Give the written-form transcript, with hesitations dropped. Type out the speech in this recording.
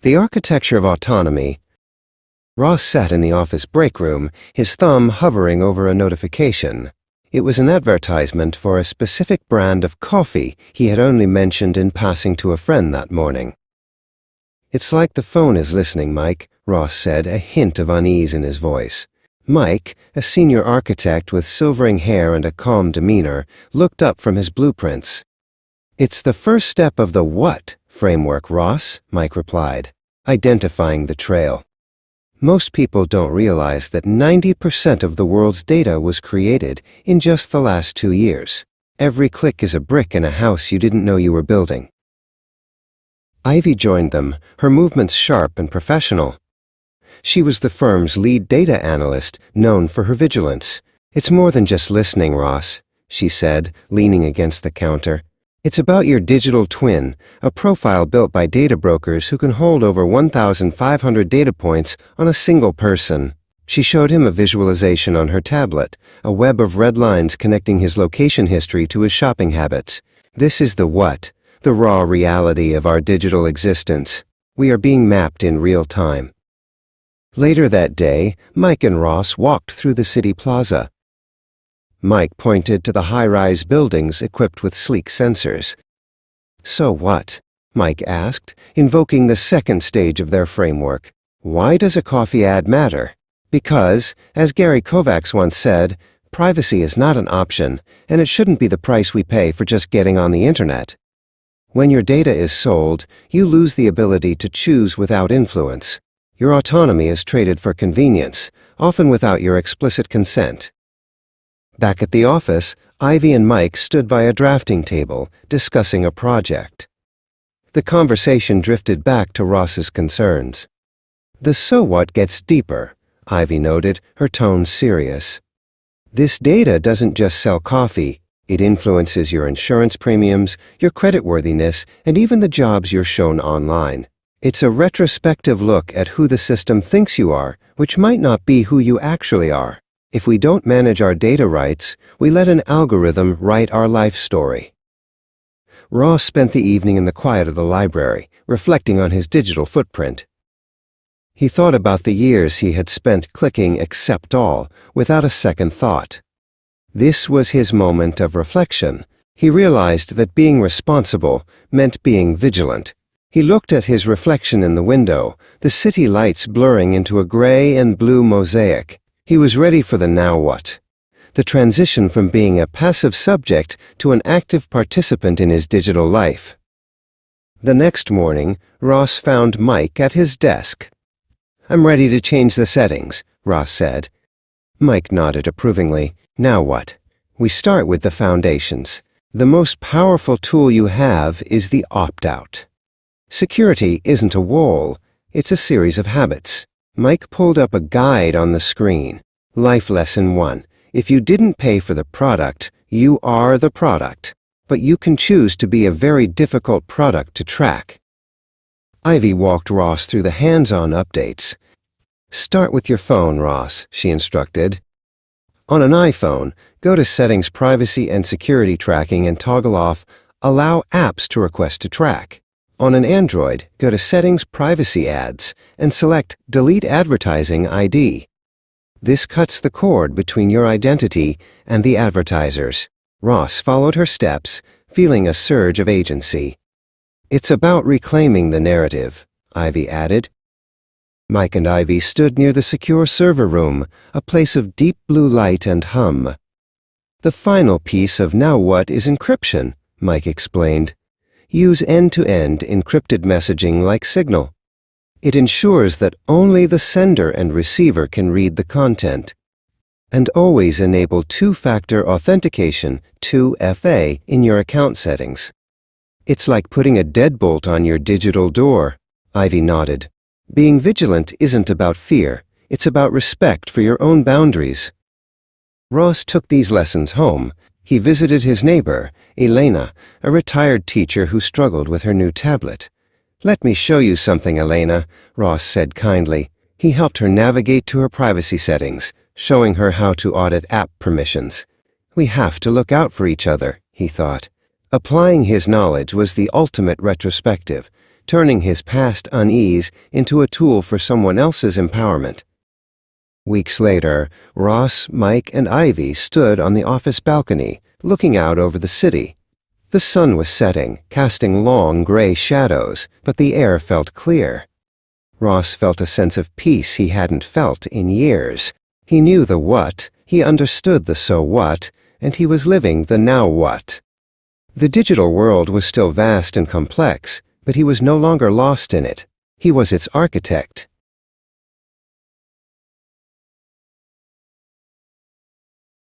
The architecture of autonomy. Ross sat in the office break room, his thumb hovering over a notification. It was an advertisement for a specific brand of coffee he had only mentioned in passing to a friend that morning. "It's like the phone is listening, Mike," Ross said, a hint of unease in his voice. Mike, a senior architect with silvering hair and a calm demeanor, looked up from his blueprints. "It's the first step of the what framework, Ross," Mike replied, identifying the trail. Most people don't realize that 90% of the world's data was created in just the last 2 years. Every click is a brick in a house you didn't know you were building. Ivy joined them, her movements sharp and professional. She was the firm's lead data analyst, known for her vigilance. "It's more than just listening, Ross," she said, leaning against the counter. "It's about your digital twin, a profile built by data brokers who can hold over 1,500 data points on a single person." She showed him a visualization on her tablet, a web of red lines connecting his location history to his shopping habits. "This is the what, the raw reality of our digital existence. We are being mapped in real time." Later that day, Mike and Ross walked through the city plaza. Mike pointed to the high-rise buildings equipped with sleek sensors. "So what?" Mike asked, invoking the second stage of their framework. "Why does a coffee ad matter? Because, as Gary Kovacs once said, privacy is not an option, and it shouldn't be the price we pay for just getting on the internet. When your data is sold, you lose the ability to choose without influence. Your autonomy is traded for convenience, often without your explicit consent." Back at the office, Ivy and Mike stood by a drafting table, discussing a project. The conversation drifted back to Ross's concerns. "The so what gets deeper," Ivy noted, her tone serious. "This data doesn't just sell coffee. It influences your insurance premiums, your creditworthiness, and even the jobs you're shown online. It's a retrospective look at who the system thinks you are, which might not be who you actually are. If we don't manage our data rights, we let an algorithm write our life story." Ross spent the evening in the quiet of the library, reflecting on his digital footprint. He thought about the years he had spent clicking accept all, without a second thought. This was his moment of reflection. He realized that being responsible meant being vigilant. He looked at his reflection in the window, the city lights blurring into a gray and blue mosaic. He was ready for the now what, the transition from being a passive subject to an active participant in his digital life. The next morning, Ross found Mike at his desk. "I'm ready to change the settings," Ross said. Mike nodded approvingly. "Now what?" "We start with the foundations. The most powerful tool you have is the opt-out. Security isn't a wall, it's a series of habits." Mike pulled up a guide on the screen. Life Lesson 1. If you didn't pay for the product, you are the product. But you can choose to be a very difficult product to track. Ivy walked Ross through the hands-on updates. "Start with your phone, Ross," she instructed. On an iPhone, go to Settings, Privacy and Security Tracking and toggle off Allow Apps to Request to Track. On an Android, go to Settings, Privacy Ads, and select Delete Advertising ID. This cuts the cord between your identity and the advertisers. Ross followed her steps, feeling a surge of agency. "It's about reclaiming the narrative," Ivy added. Mike and Ivy stood near the secure server room, a place of deep blue light and hum. "The final piece of now what is encryption," Mike explained. "Use end-to-end encrypted messaging like Signal. It ensures that only the sender and receiver can read the content. And always enable two-factor authentication, 2FA, in your account settings. It's like putting a deadbolt on your digital door." Ivy nodded. "Being vigilant isn't about fear, it's about respect for your own boundaries." Ross took these lessons home. He visited his neighbor, Elena, a retired teacher who struggled with her new tablet. "Let me show you something, Elena," Ross said kindly. He helped her navigate to her privacy settings, showing her how to audit app permissions. We have to look out for each other, he thought. Applying his knowledge was the ultimate retrospective, turning his past unease into a tool for someone else's empowerment. Weeks later, Ross, Mike, and Ivy stood on the office balcony, looking out over the city. The sun was setting, casting long gray shadows, but the air felt clear. Ross felt a sense of peace he hadn't felt in years. He knew the what, he understood the so what, and he was living the now what. The digital world was still vast and complex, but he was no longer lost in it. He was its architect.